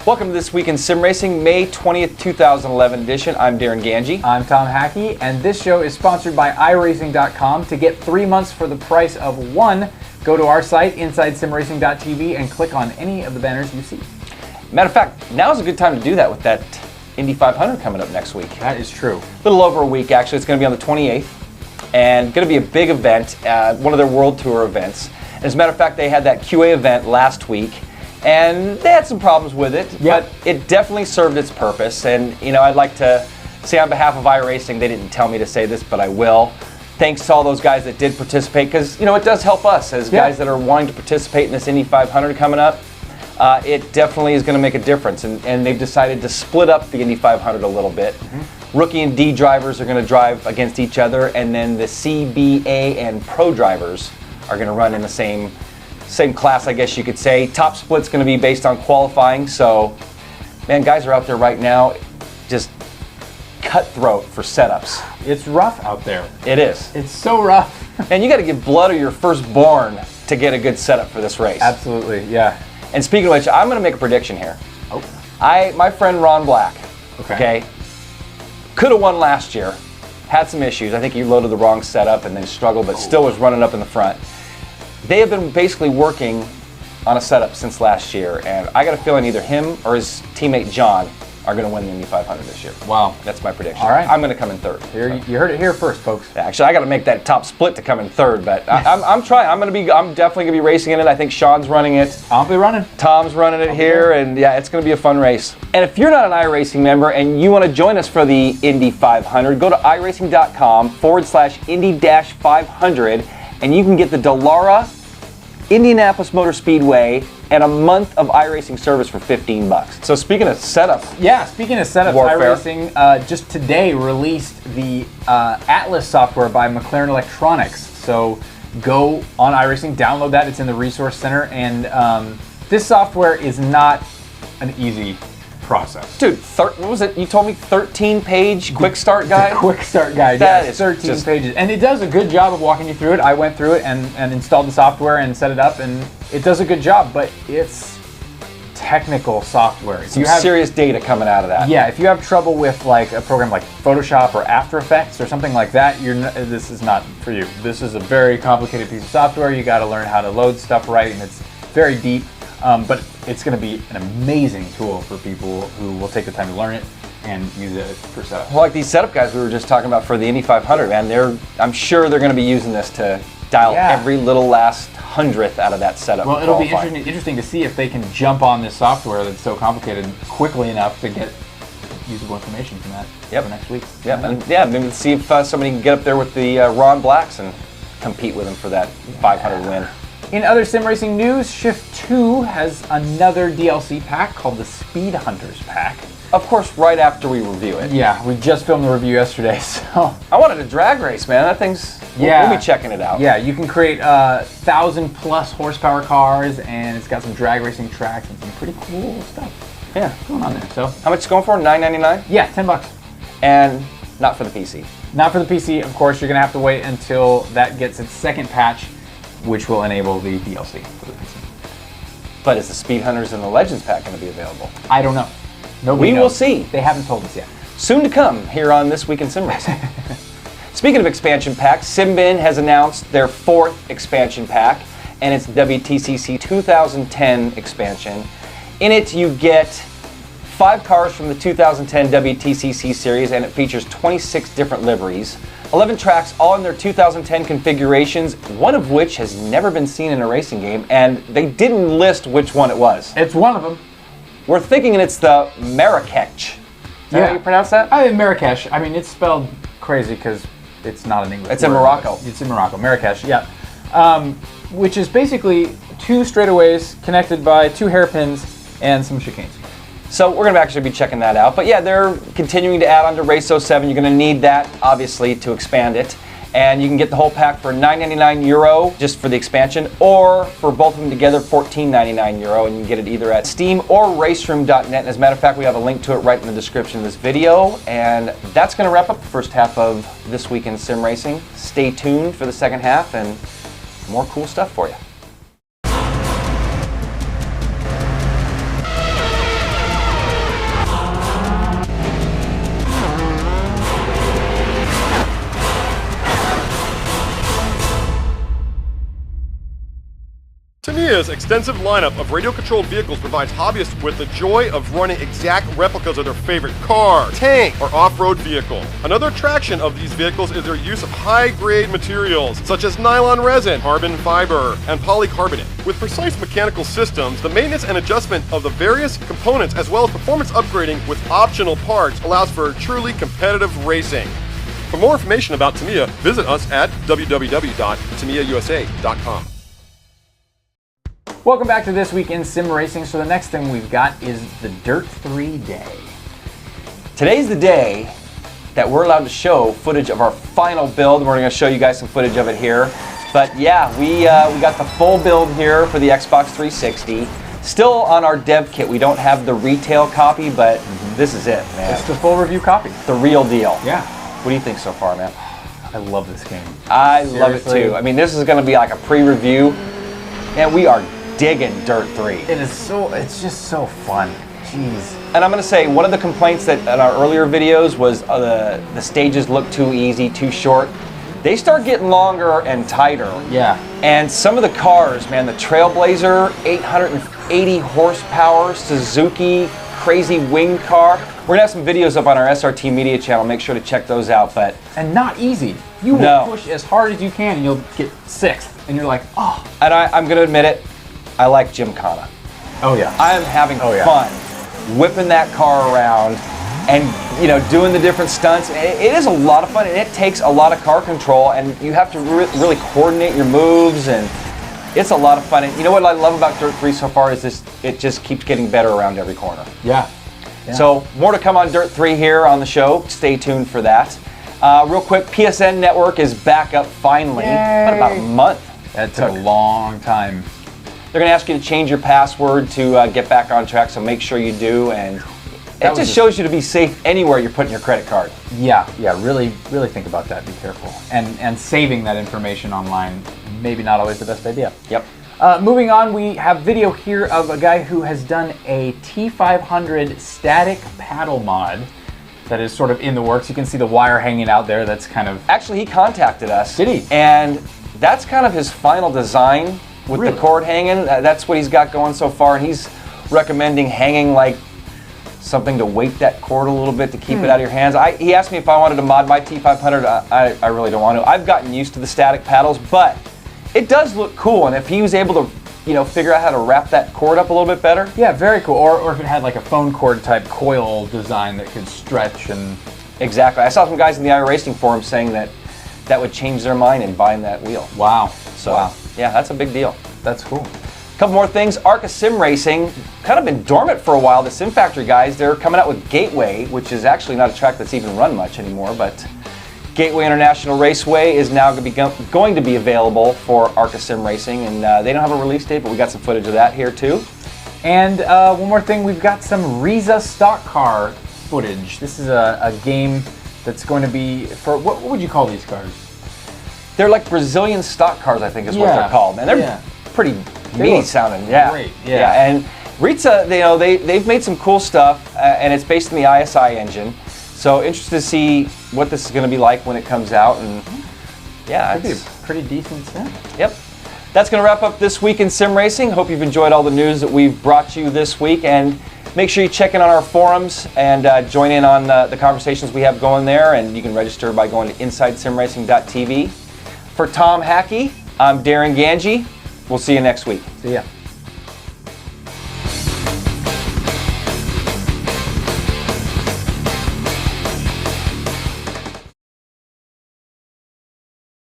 Welcome to This Week in Sim Racing, May 20th, 2011 edition. I'm Darren Ganji. I'm Tom Hackey, and this show is sponsored by iRacing.com. To get 3 months for the price of one, go to our site, InsideSimRacing.tv, and click on any of the banners you see. Matter of fact, now's a good time to do that with that Indy 500 coming up next week. That is true. A little over a week, actually. It's going to be on the 28th, and going to be a big event, one of their World Tour events. As a matter of fact, they had that QA event last week, and they had some problems with it, but it definitely served its purpose. And, you know, I'd like to say on behalf of iRacing, they didn't tell me to say this, but I will. Thanks to all those guys that did participate, because, you know, it does help us as guys that are wanting to participate in this Indy 500 coming up. It definitely is going to make a difference, and they've decided to split up the Indy 500 a little bit. Rookie and D drivers are going to drive against each other, and then the CBA and Pro drivers are going to run in the same class, I guess you could say. Top split's going to be based on qualifying, so, man, guys are out there right now just cutthroat for setups. It's rough out there. It is. It's so rough. And you got to give blood of your firstborn to get a good setup for this race. Absolutely, yeah. And speaking of which, I'm going to make a prediction here. Oh. My friend Ron Black, okay, could have won last year, had some issues. I think he loaded the wrong setup and then struggled, but still was running up in the front. They have been basically working on a setup since last year, and I got a feeling either him or his teammate John are going to win the Indy 500 this year. Wow. That's my prediction. All right. I'm going to come in third. You heard it here first, folks. Actually, I got to make that top split to come in third, but I'm trying. I'm definitely going to be racing in it. I think Sean's running it. I'll be running. Tom's running it here, and yeah, it's going to be a fun race. And if you're not an iRacing member and you want to join us for the Indy 500, go to iRacing.com/Indy-500, and you can get the Dallara Indianapolis Motor Speedway and a month of iRacing service for $15. So speaking of setup, speaking of setups, warfare. iRacing just today released the Atlas software by Mclaren Electronics. So go on iRacing, download that. It's in the Resource Center, and this software is not an easy process. Dude, what was it? You told me 13-page quick start guide? The quick start guide, that is 13 pages. And it does a good job of walking you through it. I went through it and installed the software and set it up, and it does a good job, but it's technical software. Some serious data coming out of that. Yeah, if you have trouble with like a program like Photoshop or After Effects or something like that, this is not for you. This is a very complicated piece of software. You got to learn how to load stuff right, and it's very deep. But it's going to be an amazing tool for people who will take the time to learn it and use it for setup. Well, like these setup guys we were just talking about for the Indy 500, man, I'm sure they're going to be using this to dial every little last hundredth out of that setup. Well, it'll be interesting to see if they can jump on this software that's so complicated quickly enough to get usable information from that for next week. Maybe see if somebody can get up there with the Ron Blacks and compete with him for that 500 win. In other sim racing news, Shift 2 has another DLC pack called the Speed Hunters pack. Of course, right after we review it. Yeah, we just filmed the review yesterday, so... I wanted a drag race, man. That thing's... We'll be checking it out. Yeah, you can create 1,000+ horsepower cars, and it's got some drag racing tracks and some pretty cool stuff going on there. So, how much it's going for? $9.99? Yeah, $10. And not for the PC. Not for the PC, of course. You're going to have to wait until that gets its second patch, which will enable the DLC for the PC. But is the Speed Hunters and the Legends pack going to be available? I don't know. Nobody knows. We will see. They haven't told us yet. Soon to come here on This Week in Sim Racing. Speaking of expansion packs, Simbin has announced their 4th expansion pack, and it's WTCC 2010 expansion. In it, you get 5 cars from the 2010 WTCC series, and it features 26 different liveries. 11 tracks, all in their 2010 configurations, one of which has never been seen in a racing game, and they didn't list which one it was. It's one of them. We're thinking it's the Marrakech. Is that how you pronounce that? Marrakech. I mean, it's spelled crazy because it's not an English word. It's in Morocco. It's in Morocco. Marrakech, yeah. Which is basically 2 straightaways connected by 2 hairpins and some chicanes. So we're going to actually be checking that out. But yeah, they're continuing to add on to Race 07. You're going to need that, obviously, to expand it. And you can get the whole pack for €9.99 just for the expansion, or for both of them together, €14.99. And you can get it either at Steam or Raceroom.net. And as a matter of fact, we have a link to it right in the description of this video. And that's going to wrap up the first half of This Week in Sim Racing. Stay tuned for the second half and more cool stuff for you. Tamiya's extensive lineup of radio-controlled vehicles provides hobbyists with the joy of running exact replicas of their favorite car, tank, or off-road vehicle. Another attraction of these vehicles is their use of high-grade materials, such as nylon resin, carbon fiber, and polycarbonate. With precise mechanical systems, the maintenance and adjustment of the various components as well as performance upgrading with optional parts allows for truly competitive racing. For more information about Tamiya, visit us at www.tamiyausa.com. Welcome back to This Week in Sim Racing. So the next thing we've got is the Dirt 3 day. Today's the day that we're allowed to show footage of our final build. We're going to show you guys some footage of it here. But yeah, we got the full build here for the Xbox 360. Still on our dev kit. We don't have the retail copy, but this is it, man. It's the full review copy. The real deal. Yeah. What do you think so far, man? I love this game. I love it too. I mean, this is going to be like a pre-review, and we are digging Dirt 3. It's just so fun. Jeez. And I'm going to say, one of the complaints that in our earlier videos was the stages look too easy, too short. They start getting longer and tighter. Yeah. And some of the cars, man, the Trailblazer, 880 horsepower, Suzuki, crazy wing car. We're going to have some videos up on our SRT Media channel. Make sure to check those out. And not easy. You will push as hard as you can and you'll get 6th. And you're like, oh. And I'm going to admit it, I like Gymkhana. Oh yeah. I am having fun whipping that car around and doing the different stunts. It is a lot of fun, and it takes a lot of car control, and you have to really coordinate your moves, and it's a lot of fun. And you know what I love about Dirt 3 so far is it just keeps getting better around every corner. Yeah. So more to come on Dirt 3 here on the show. Stay tuned for that. Real quick, PSN Network is back up finally. Yay. About a month. That took a long time. They're going to ask you to change your password to get back on track, so make sure you do. And it just shows you to be safe anywhere you're putting your credit card. Yeah, really think about that. Be careful. And saving that information online, maybe not always the best idea. Yep. Moving on, we have video here of a guy who has done a T500 static paddle mod that is sort of in the works. You can see the wire hanging out there. That's kind of... Actually, he contacted us. Did he? And that's kind of his final design with the cord hanging. That's what he's got going so far. And he's recommending hanging like something to weight that cord a little bit to keep it out of your hands. He asked me if I wanted to mod my T500. I really don't want to. I've gotten used to the static paddles, but it does look cool. And if he was able to, figure out how to wrap that cord up a little bit better. Yeah, very cool. Or if it had like a phone cord type coil design that could stretch and... Exactly. I saw some guys in the iRacing forum saying that would change their mind in buying that wheel. Wow. So, yeah, that's a big deal. That's cool. A couple more things. Arca Sim Racing, kind of been dormant for a while. The Sim Factory guys, they're coming out with Gateway, which is actually not a track that's even run much anymore, but Gateway International Raceway is now going to be available for Arca Sim Racing, and they don't have a release date, but we got some footage of that here too. And one more thing, we've got some Riza stock car footage. This is a game that's going to be for, what would you call these cars? They're like Brazilian stock cars, I think is what they're called. And they're pretty meaty sounding. Yeah. Great. Yeah. And Riza, they've made some cool stuff, and it's based in the ISI engine. So interested to see what this is going to be like when it comes out. And yeah, it's a pretty decent sim. Yep. That's going to wrap up This Week in Sim Racing. Hope you've enjoyed all the news that we've brought you this week. And make sure you check in on our forums and join in on the conversations we have going there. And you can register by going to InsideSimRacing.tv. For Tom Hackey, I'm Darren Ganji. We'll see you next week. See ya.